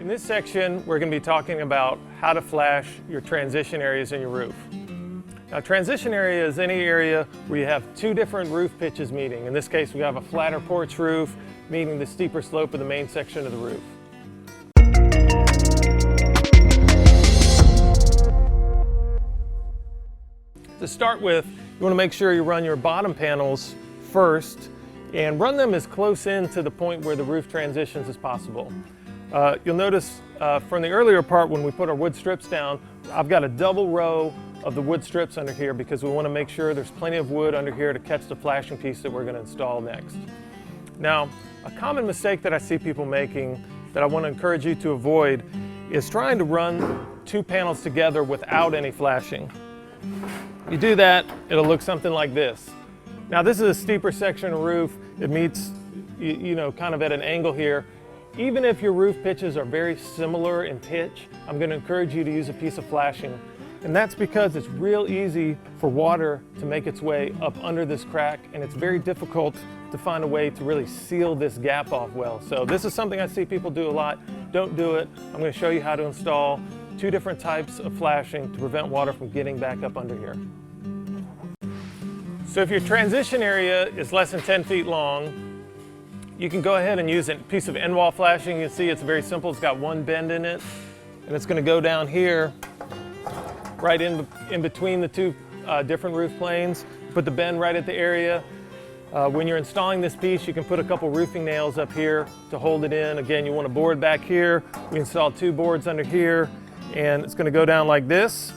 In this section, we're going to be talking about how to flash your transition areas in your roof. Now, transition area is any area where you have two different roof pitches meeting. In this case, we have a flatter porch roof meeting the steeper slope of the main section of the roof. To start with, you want to make sure you run your bottom panels first and run them as close in to the point where the roof transitions as possible. You'll notice from the earlier part when we put our wood strips down, I've got a double row of the wood strips under here because we want to make sure there's plenty of wood under here to catch the flashing piece that we're going to install next. Now, a common mistake that I see people making that I want to encourage you to avoid is trying to run two panels together without any flashing. If you do that, it'll look something like this. Now, this is a steeper section of roof. It meets, kind of at an angle here. Even if your roof pitches are very similar in pitch, I'm going to encourage you to use a piece of flashing. And that's because it's real easy for water to make its way up under this crack, and it's very difficult to find a way to really seal this gap off well. So this is something I see people do a lot. Don't do it. I'm going to show you how to install two different types of flashing to prevent water from getting back up under here. So if your transition area is less than 10 feet long, you can go ahead and use a piece of end wall flashing. You can see it's very simple. It's got one bend in it, and it's going to go down here, right in between the two different roof planes. Put the bend right at the area. When you're installing this piece, you can put a couple roofing nails up here to hold it in. Again, you want a board back here. We installed two boards under here, and it's going to go down like this.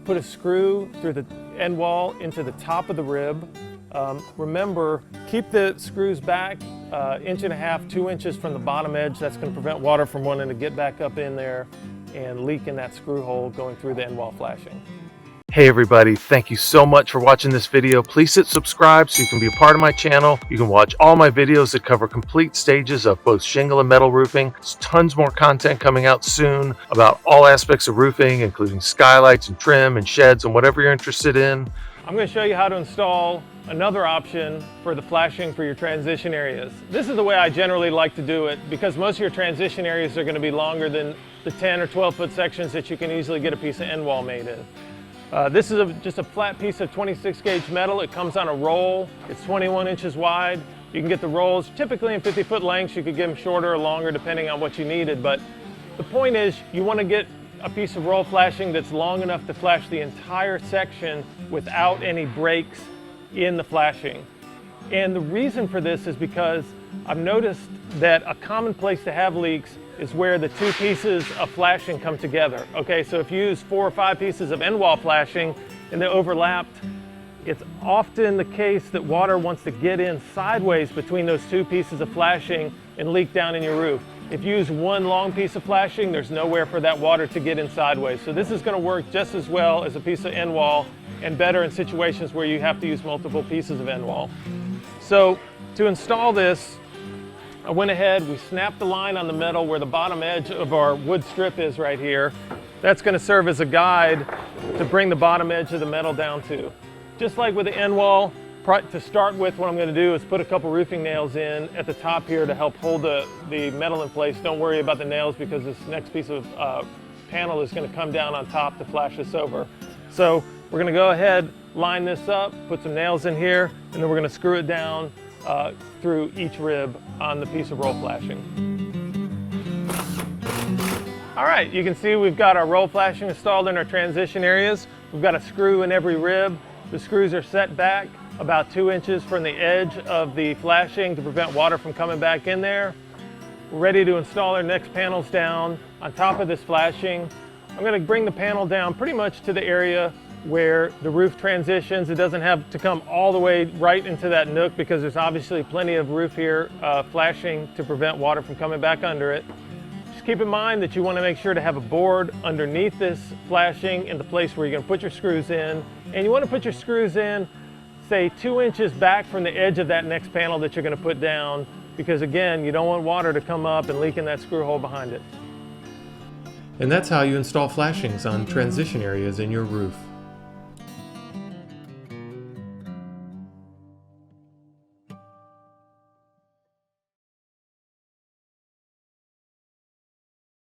Put a screw through the end wall into the top of the rib. Remember, keep the screws back 1.5 inches, 2 inches from the bottom edge. That's going to prevent water from wanting to get back up in there and leak in that screw hole going through the end wall flashing. Hey everybody, thank you so much for watching this video. Please hit subscribe so you can be a part of my channel. You can watch all my videos that cover complete stages of both shingle and metal roofing. There's tons more content coming out soon about all aspects of roofing, including skylights and trim and sheds and whatever you're interested in. I'm going to show you how to install another option for the flashing for your transition areas. This is the way I generally like to do it because most of your transition areas are going to be longer than the 10 or 12 foot sections that you can easily get a piece of end wall made in. This is just a flat piece of 26 gauge metal. It comes on a roll. It's 21 inches wide. You can get the rolls typically in 50-foot lengths. You could get them shorter or longer depending on what you needed. But the point is you want to get a piece of roll flashing that's long enough to flash the entire section without any breaks in the flashing. And the reason for this is because I've noticed that a common place to have leaks is where the two pieces of flashing come together. Okay, so if you use 4 or 5 pieces of end wall flashing and they're overlapped, it's often the case that water wants to get in sideways between those two pieces of flashing and leak down in your roof. If you use one long piece of flashing, there's nowhere for that water to get in sideways. So this is going to work just as well as a piece of end wall and better in situations where you have to use multiple pieces of end wall. So to install this, I went ahead, we snapped the line on the metal where the bottom edge of our wood strip is right here. That's going to serve as a guide to bring the bottom edge of the metal down to. Just like with the end wall, to start with, what I'm going to do is put a couple roofing nails in at the top here to help hold the metal in place. Don't worry about the nails because this next piece of panel is going to come down on top to flash this over. So we're going to go ahead, line this up, put some nails in here, and then we're going to screw it down through each rib on the piece of roll flashing. All right, you can see we've got our roll flashing installed in our transition areas. We've got a screw in every rib. The screws are set back about 2 inches from the edge of the flashing to prevent water from coming back in there. We're ready to install our next panels down on top of this flashing. I'm going to bring the panel down pretty much to the area where the roof transitions. It doesn't have to come all the way right into that nook because there's obviously plenty of roof here flashing to prevent water from coming back under it. Just keep in mind that you want to make sure to have a board underneath this flashing in the place where you're going to put your screws in. And you want to put your screws in, say 2 inches back from the edge of that next panel that you're going to put down because again, you don't want water to come up and leak in that screw hole behind it. And that's how you install flashings on transition areas in your roof.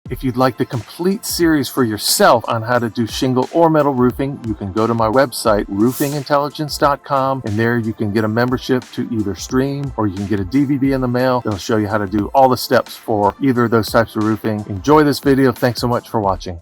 If you'd like the complete series for yourself on how to do shingle or metal roofing, you can go to my website, RoofingIntelligence.com, and there you can get a membership to either stream or you can get a DVD in the mail. It'll show you how to do all the steps for either of those types of roofing. Enjoy this video. Thanks so much for watching.